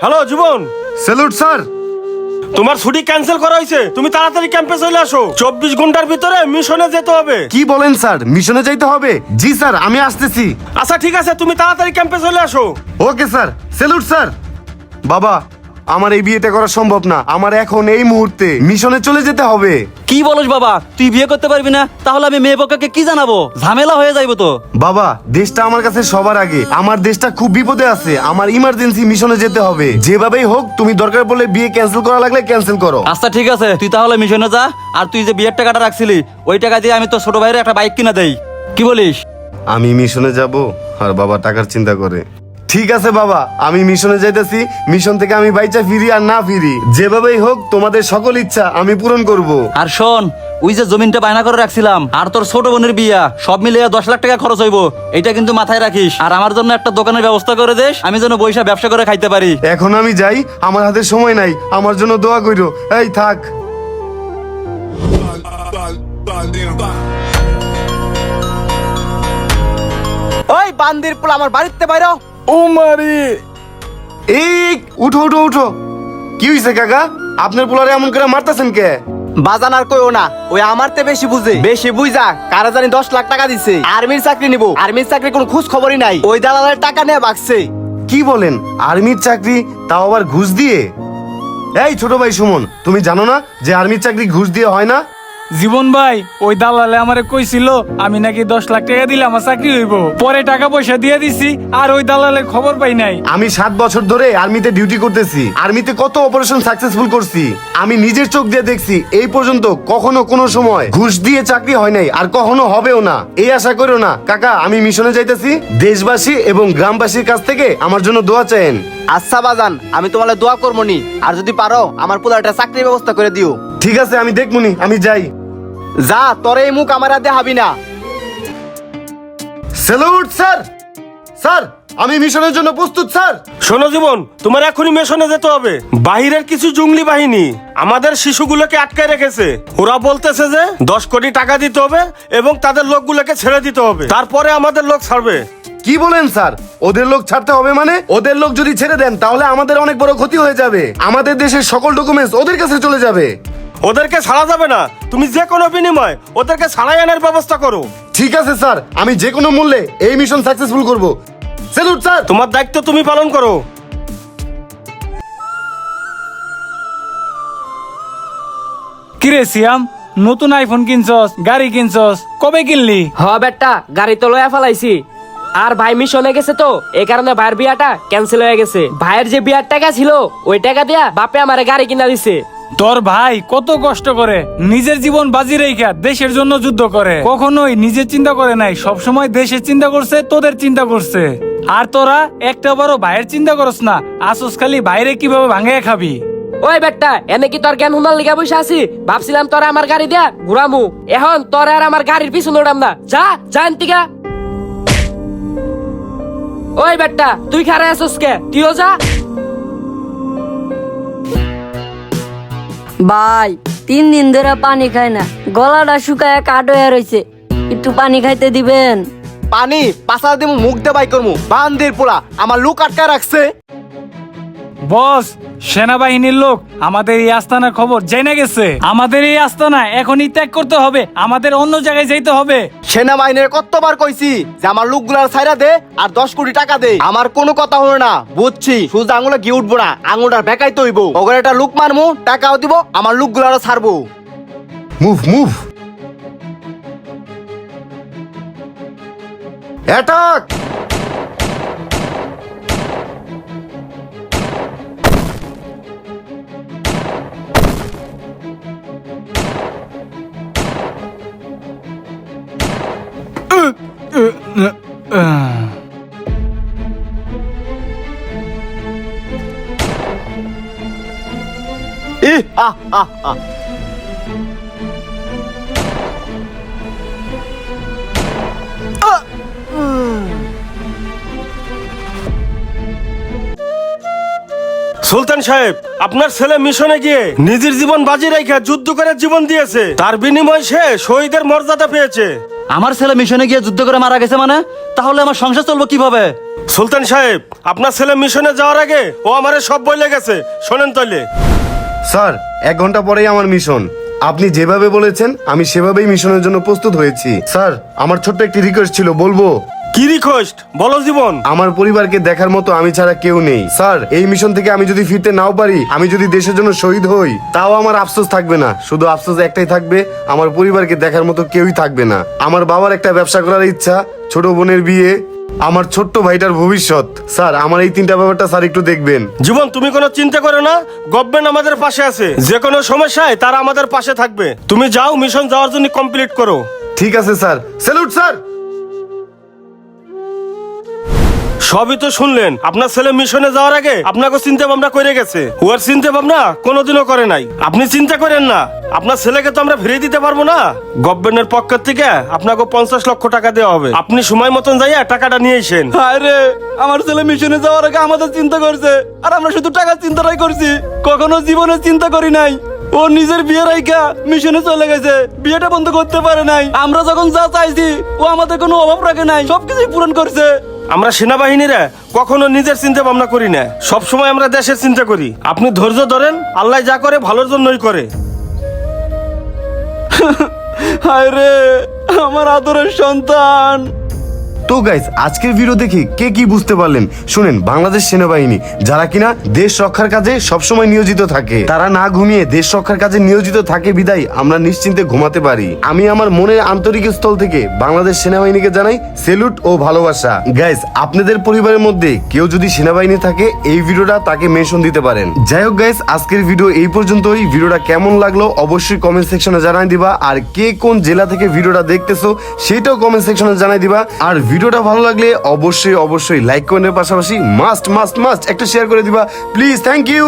Hello জীবন। Salute sir. তোমার ছুটি cancel করা হয়েছে, তুমি তাড়াতাড়ি ক্যাম্পে চলে আসো। 24 ঘন্টার ভিতরে মিশনে যেতে হবে। কি বলেন স্যার, মিশনে যাইতে হবে? জি স্যার, আমি আসতেছি। আচ্ছা ঠিক আছে, তুমি তাড়াতাড়ি ক্যাম্পে চলে আসো। Okay sir, salute sir. বাবা, আমার এই বিয়েটা করা সম্ভব না। আমার এখন এই মুহূর্তে মিশনে চলে যেতে হবে। কি বলিস বাবা, তুই বিয়ে করতে পারবি না? তাহলে আমি মেয়ে পক্ষকে কি জানাবো? ঝামেলা হয়ে যাইবো তো। বাবা, দেশটা আমার কাছে সবার আগে। আমার দেশটা খুব বিপদে আছে। আমার ইমার্জেন্সি মিশনে যেতে হবে। যেভাবেই হোক, তুমি দরকার পড়লে বিয়ে ক্যান্সেল করা লাগলে ক্যান্সেল করো। আচ্ছা ঠিক আছে, তুই তাহলে মিশনে যা। আর তুই যে বিয়ের টাকাটা রাখছিলি, ওই টাকা দিয়ে আমি তো ছোট ভাইয়ের একটা বাইক কিনা দেই। কি বলিস? আমি মিশনে যাব আর বাবা টাকার চিন্তা করে। ঠিক আছে বাবা, আমি মিশনে যাইতেছি। মিশন থেকে আমি বাইচা ফিরি আর না ফিরি, যেভাবেই হোক তোমাদের সকল ইচ্ছা আমি পূরণ করব। আর শোন, ওই যে জমিনটা বায়না করে রাখছিলাম আর তোর ছোট বোনের বিয়া, সব মিলিয়ে 10 লাখ টাকা খরচ হইব। এটা কিন্তু মাথায় রাখিস। আর আমার জন্য একটা দোকানের ব্যবস্থা করে দিস, আমি যেন বইসা ব্যবসা করে খাইতে পারি। এখন আমি যাই, আমার হাতে সময় নাই। আমার জন্য দোয়া কইরো। এই থাক। ওই বান্দির পোলা আমার বাড়িতে বাইরো। ও মারি। এই উঠো উঠো উঠো। কি হইছে কাকা? আপনার পোলারে এমন করে মারতাছেন কে? বাজান আর কইও না, ওই আমারতে বেশি বুঝা কারা জানি 10 লাখ টাকা দিছে। আর্মির চাকরি নিব। আর্মির চাকরি কোনো খোঁজ খবরই নাই। ওই দালালের টাকা নিয়ে ভাগছে। কি বলেন? আর্মির চাকরি, তাও আবার ঘুষ দিয়ে? এই ছোট ভাই সুমন, তুমি জানো না যে আর্মির চাকরি ঘুষ দিয়ে হয় না? জীবন ভাই, ওই দালালে আমারে কইছিল আমি নাকি 10 লাখ টাকা দিলে আমার চাকরি হইব। পরে টাকা পয়সা দিয়ে দিছি, আর ওই দালালের খবর পাই নাই। আমি 7 বছর ধরে আর্মিতে ডিউটি করতেছি। আর্মিতে কত অপারেশন সাকসেসফুল করছি, আমি নিজের চোখ দিয়ে দেখছি। এই পর্যন্ত কখনো কোনো সময় ঘুষ দিয়ে চাকরি হয় নাই, আর কখনো হবেও না। এই আশা করো না কাকা। আমি মিশনে যাইতেছি। দেশবাসী এবং গ্রামবাসীর কাছ থেকে আমার জন্য দোয়া চাইেন। আচ্ছা বাজান, আমি তোমালে দোয়া করবো নি। আর যদি পারো আমার পোলাটা চাকরির ব্যবস্থা করে দিও। ঠিক আছে, আমি দেখবনি। আমি যাই। যা, তোর এই মুখ আমার হাতে হাবি না। Salute sir. স্যার, আমি মিশনের জন্য প্রস্তুত স্যার। শোনো জীবন, তোমার এখনই মিশনে যেতে হবে। বাহিরের কিছু জঙ্গলি বাহিনী আমাদের শিশুগুলোকে আটকে রেখেছে। ওরা বলতেছে যে 10 কোটি টাকা দিতে হবে এবং তাদের লোকগুলোকে ছেড়ে দিতে হবে, তারপরে আমাদের লোক ছাড়বে। কি বলেন স্যার? ওদের লোক ছাড়তে হবে মানে? ওদের লোক যদি ছেড়ে দেন তাহলে আমাদের অনেক বড় ক্ষতি হয়ে যাবে। আমাদের দেশের সকল ডকুমেন্টস ওদের কাছে চলে যাবে। ওদেরকে ছাড়া যাবে না। তুমি যে কোনো বিনিময় ওদেরকে ছাড়াই আনার ব্যবস্থা করো। ঠিক আছে স্যার, আমি যে কোনো মূল্যে এই মিশন সাকসেসফুল করব। Salute sir. তোমার দায়িত্ব তুমি পালন করো। কিরে সিয়াম, নতুন আইফোন কিনছস, গাড়ি কিনছস, কবে কিনলি? হ বেটা, গাড়ি তো লয়া ফেলাইছি। আর ভাই মিশনে গেছে তো, এই কারণে ভাইয়ের বিয়াটা ক্যান্সেল হয়ে গেছে। ভাইয়ের যে বিয়ার টাকা ছিল, ওই টাকা দিয়া বাপে আমারে গাড়ি কিনা দিছে। তোর ভাই কত কষ্ট করে নিজের জীবন বাজি রেখা দেশের জন্য যুদ্ধ করে, কখনোই নিজের চিন্তা করে নাই। সবসময় দেশের চিন্তা করছে, তোদের চিন্তা করছে। আর তোরা একটা বড় ভাইয়ের চিন্তা করস না, আসস খালি বাইরে কিভাবে ভাঙে খাবি। ওই বেটা, এনে কি তোর জ্ঞান হুনার লিগা বসে আছি? ভাবছিলাম তোরা আমার গাড়ি দিয়া ঘুরামু, এখন তোরা আর আমার গাড়ির পিছনে উঠাম না। যা জানতিকা। ওই বেটা, তুই খারাপ আসস কে? তুইও যা। ভাই 3 দিন ধরে পানি খাই না, গলাটা শুকায় কাঠ হয়ে রয়েছে। একটু পানি খাইতে দিবেন? পানি পাশা দিমু, মুখ দে বাই করমু। বান্দির পোলা আমার লোক আটকা রাখছে। বস, সেনাবাহিনীর লোক আমাদের এই আস্তানার খবর জেনে গেছে। আমাদের এই আস্তানা এখনই ত্যাগ করতে হবে, আমাদের অন্য জায়গায় যাইতে হবে। সেনাবাহিনীর কতবার কইছি যে আমার লোকগুলার ছাইরা দে আর 10 কোটি টাকা দে। আমার কোনো কথা হলো না, বুঝছি। শুধু আঙুলে গিয়ে উঠবো না, আঙুলটার বেকাইতে হইব। ওগরে একটা লুক মারমু, টাকাও দিব, আমার লোকগুলারও ছাড়বো। Move move. অ্যাটাক। আহ আহ আহ। সুলতান সাহেব, আপনার ছেলে মিশনে গিয়ে নিজের জীবন বাজি রেখে যুদ্ধ করে জীবন দিয়েছে। তার বিনিময়ে সে শহীদের মর্যাদা পেয়েছে। আমার ছেলে মিশনে গিয়ে যুদ্ধ করে মারা গেছে মানে? তাহলে আমার সংসার চলবো কিভাবে? সুলতান সাহেব, আপনার ছেলে মিশনে যাওয়ার আগে ও আমারে সব বলে গেছে, শোনেন তাইলে। স্যার 1 ঘন্টা পরেই আমার মিশন। আপনি যেভাবে বলেছেন আমি সেভাবেই মিশনের জন্য প্রস্তুত হয়েছি। স্যার আমার ছোট্ট একটি রিকোয়েস্ট ছিল, বলবো? কি রিকোয়েস্ট বলো জীবন। আমার পরিবারকে দেখার মতো আমি ছাড়া কেউ নেই। স্যার এই মিশন থেকে আমি যদি ফিরতে নাও পারি, আমি যদি দেশের জন্য শহীদ হই, তাও আমার আফসোস থাকবে না। শুধু আফসোস একটাই থাকবে, আমার পরিবারকে দেখার মতো কেউই থাকবে না। আমার বাবার একটা ব্যবসা করার ইচ্ছা, ছোট বোনের বিয়ে, আমার ছোট্ট ভাইটার ভবিষ্যৎ। স্যার আমার এই 3টা ব্যাপারটা স্যার একটু দেখবেন। জীবন, তুমি কোনো চিন্তা করো না, গভর্নমেন্ট আমাদের পাশে আছে, যে কোনো সমস্যায় তারা আমাদের পাশে থাকবে। তুমি যাও, মিশন যাওয়ার জন্য কমপ্লিট করো। ঠিক আছে স্যার। Salute sir. সবই তো শুনলেন, আপনার ছেলে মিশনে যাওয়ার আগে আপনাকে চিন্তা ভাবনা করে গেছে। ওর চিন্তা ভাবনা কোনোদিনও করে নাই। আপনি চিন্তা করেন না, আপনার ছেলেকে তো আমরা ফিরিয়ে দিতে পারবো না। গভর্নমেন্টের পক্ষ থেকে আপনাকে 50 লক্ষ টাকা দেওয়া হবে। আপনি সময় মতন যাইয়া টাকাটা নিয়ে এসেন। আরে আমার ছেলে মিশনে যাওয়ার আগে আমাদের চিন্তা করছে, আর আমরা শুধু টাকার চিন্তাটাই করছি, কখনো জীবনে চিন্তা করি নাই। ও নিজের বিয়ে রাইখা মিশনে চলে গেছে, বিয়েটা বন্ধ করতে পারে নাই। আমরা যখন যা চাইছি ও আমাদের কোনো অভাব রাখে নাই, সবকিছুই পূরণ করছে। আমরা সেনাবাহিনীরা কখনো নিজের চিন্তা ভাবনা করি না, সব সময় আমরা দেশের চিন্তা করি। আপনি ধৈর্য ধরেন, আল্লাহ যা করে ভালোর জন্যই করে। হায় রে আমার আদরের সন্তান। তো গাইস আজকের ভিডিও দেখে কে কি বুঝতে পারলেন? শুনেন, বাংলাদেশ সেনাবাহিনী যারা কিনা দেশ রক্ষার কাজে সবসময় নিয়োজিত থাকে, তারা না ঘুমিয়ে দেশ রক্ষার কাজে নিয়োজিত থাকে বিদায় আমরা নিশ্চিন্তে ঘুমাতে পারি। আমি আমার মনের আন্তরিক স্থল থেকে বাংলাদেশ সেনাবাহিনীকে জানাই সেলুট ও ভালোবাসা। গাইস আপনাদের পরিবারের মধ্যে কেউ যদি সেনাবাহিনী থাকে, এই ভিডিওটা তাকে মেনশন দিতে পারেন। যাই হোক গাইস, আজকের ভিডিও এই পর্যন্তই। ভিডিওটা কেমন লাগলো অবশ্যই কমেন্ট সেকশনে জানাই দিবা, আর কে কোন জেলা থেকে ভিডিওটা দেখতেছো সেটাও কমেন্ট সেকশনে জানাই দিবা। আর ভিডিওটা ভালো লাগলে অবশ্যই লাইক কমেন্টের পাশাপাশি মাস্ট একটা শেয়ার করে দিবা প্লিজ। Thank you.